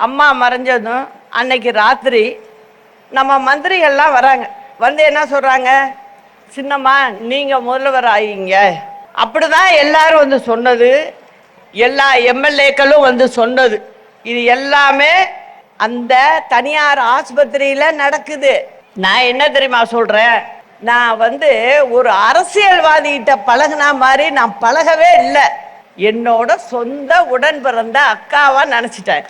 அம்மா மறைஞ்சதும் அன்னைக்கு ராத்திரி நம்ம மந்திரிகள்லாம் வராங்க. வந்து என்ன சொல்கிறாங்க, சின்னம்மா நீங்கள் முதல்வர் ஆகிங்க. அப்படிதான் எல்லாரும் வந்து சொன்னது, எல்லா எம்எல்ஏக்களும் வந்து சொன்னது. இது எல்லாமே அந்த தனியார் ஆஸ்பத்திரியில் நடக்குது. நான் என்ன தெரியுமா சொல்கிறேன், நான் வந்து ஒரு அரசியல்வாதிகிட்ட பழகுனா மாதிரி நான் பழகவே இல்லை. என்னோட சொந்த உடன் பிறந்த அக்காவா நினச்சிட்டேன்.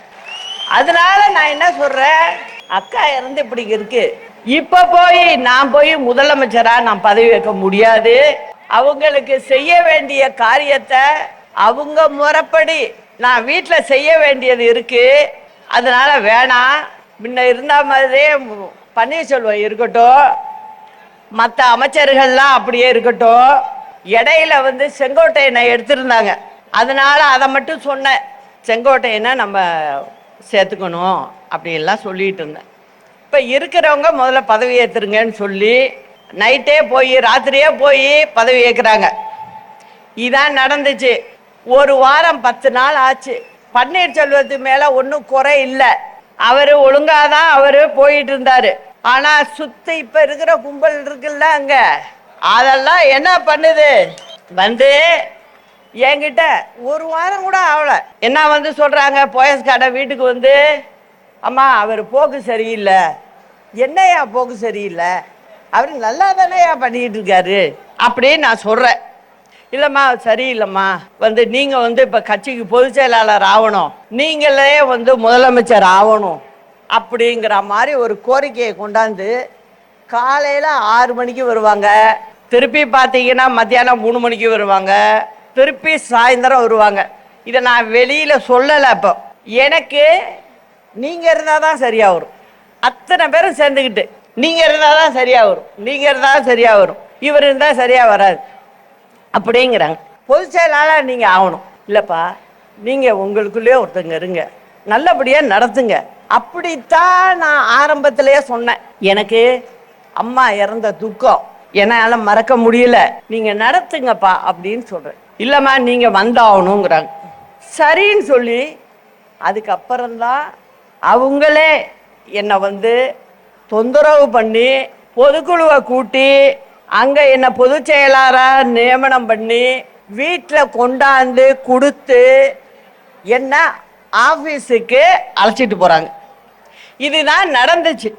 அதனால நான் என்ன சொல்கிறேன், அக்கா இறந்து இப்படி இருக்கு, இப்போ நான் போய் முதலமைச்சரா நான் பதவி வைக்க முடியாது. அவங்களுக்கு செய்ய வேண்டிய காரியத்தை அவங்க முறைப்படி நான் வீட்டில் செய்ய வேண்டியது இருக்கு. அதனால வேணாம், முன்ன இருந்த மாதிரியே பன்னீர்செல்வம் இருக்கட்டும், மற்ற அமைச்சர்கள்லாம் அப்படியே இருக்கட்டும். இடையில வந்து செங்கோட்டையனை எடுத்திருந்தாங்க, அதனால அதை மட்டும் சொன்னேன், செங்கோட்டையனை நம்ம சேர்த்துக்கணும் அப்படின்லாம் சொல்லிட்டு இருந்தேன். இப்போ இருக்கிறவங்க முதல்ல பதவி ஏற்றுருங்கன்னு சொல்லி நைட்டே போய் ராத்திரியே போய் பதவி ஏற்கிறாங்க. இதான் நடந்துச்சு. ஒரு வாரம் 10 நாள் ஆச்சு. பன்னீர்செல்வத்து மேலே ஒன்றும் குறை இல்லை, அவர் ஒழுங்காக தான் அவர் போயிட்டு இருந்தார். ஆனால் சுற்றி இப்போ இருக்கிற கும்பல் இருக்குல்ல அங்கே, அதெல்லாம் என்ன பண்ணுது, வந்து என்கிட்ட ஒரு வாரம் கூட ஆகலை, என்ன வந்து சொல்கிறாங்க, போயஸ் கடை வீட்டுக்கு வந்து, அம்மா அவர் போக்கு சரியில்லை. என்னையா போக்கு சரியில்லை, அவர் நல்லா தானேயா பண்ணிக்கிட்டு இருக்காரு அப்படின்னு நான் சொல்கிறேன். இல்லைம்மா சரியில்லைம்மா, வந்து நீங்கள் வந்து இப்போ கட்சிக்கு பொதுச் செயலாளர் ஆகணும், நீங்களே வந்து முதலமைச்சர் ஆகணும் அப்படிங்கிற மாதிரி ஒரு கோரிக்கையை கொண்டாந்து காலையில் 6 மணிக்கு வருவாங்க, திருப்பி பார்த்தீங்கன்னா மத்தியானம் 3 மணிக்கு வருவாங்க, திருப்பி சாயந்தரம் வருவாங்க. இதை நான் வெளியில் சொல்லலை. அப்போ எனக்கு நீங்கள் இருந்தால் தான் சரியாக வரும், அத்தனை பேரும் சேர்ந்துக்கிட்டு நீங்கள் இருந்தால் தான் சரியாக வரும், நீங்கள் இருந்தால் தான் சரியாக வரும், இவர் இருந்தால் சரியாக வராது அப்படிங்கிறாங்க. பொதுச் செயலாளர் நீங்கள் ஆகணும். இல்லைப்பா, நீங்கள் உங்களுக்குள்ளே ஒருத்தங்க இருங்க, நல்லபடியாக நடத்துங்க. அப்படித்தான் நான் ஆரம்பத்திலேயே சொன்னேன். எனக்கு அம்மா இறந்த துக்கம் என்னால் மறக்க முடியல, நீங்கள் நடத்துங்கப்பா அப்படின்னு சொல்கிறேன். இல்லைம்மா நீங்கள் வந்தாகணுங்கிறாங்க. சரின்னு சொல்லி அதுக்கப்புறம்தான் அவங்களே என்னை வந்து தொந்தரவு பண்ணி பொதுக்குழுவை கூட்டி அங்கே என்னை பொதுச் செயலாளராக நியமனம் பண்ணி வீட்டில் கொண்டாந்து கொடுத்து என்ன ஆஃபீஸுக்கு அழைச்சிட்டு போகிறாங்க. இதுதான் நடந்துச்சு.